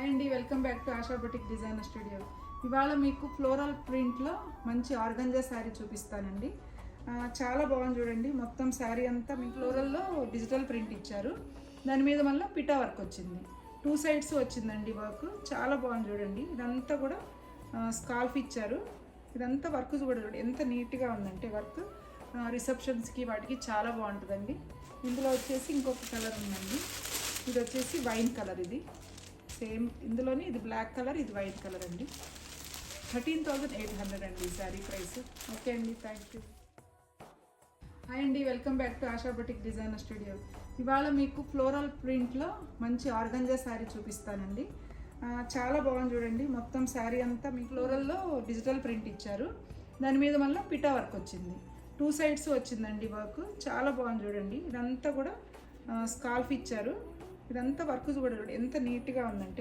Hi అండి, welcome back to ASHA boutique designer studio. ఇవాళ మీకు ఫ్లోరల్ ప్రింట్లో మంచి ఆర్గంజా శారీ చూపిస్తానండి. చాలా బాగుంది చూడండి. మొత్తం శారీ అంతా మీ ఫ్లోరల్లో డిజిటల్ ప్రింట్ ఇచ్చారు. దాని మీద మళ్ళీ పిటా వర్క్ వచ్చింది. 2 సైడ్స్ వచ్చిందండి వర్క్. చాలా బాగుంది చూడండి. ఇదంతా కూడా స్కాల్ఫ్ ఇచ్చారు. ఇదంతా వర్క్ చూడండి ఎంత నీట్గా ఉందంటే వర్క్. రిసెప్షన్స్కి వాటికి చాలా బాగుంటుందండి. ఇందులో వచ్చేసి ఇంకొక కలర్ ఉందండి. ఇది వచ్చేసి వైన్ కలర్. ఇది సేమ్ ఇందులోనే ఇది బ్లాక్ కలర్, ఇది వైట్ కలర్ అండి. 13,800 అండి ఈ శారీ ప్రైస్. ఓకే అండి, థ్యాంక్ యూ. హాయ్ అండి, welcome back to ASHA boutique designer studio. ఇవాళ మీకు ఫ్లోరల్ ప్రింట్లో మంచి ఆర్గంజా శారీ చూపిస్తానండి. చాలా బాగుంది చూడండి. మొత్తం శారీ అంతా మీ ఫ్లోరల్లో డిజిటల్ ప్రింట్ ఇచ్చారు. దాని మీద మళ్ళీ పిటా వర్క్ వచ్చింది. 2 సైడ్స్ వచ్చిందండి వర్క్. చాలా బాగుంది చూడండి. ఇదంతా కూడా స్కాల్ఫ్ ఇచ్చారు. ఇదంతా వర్క్ చూడండి ఎంత నీట్గా ఉందంటే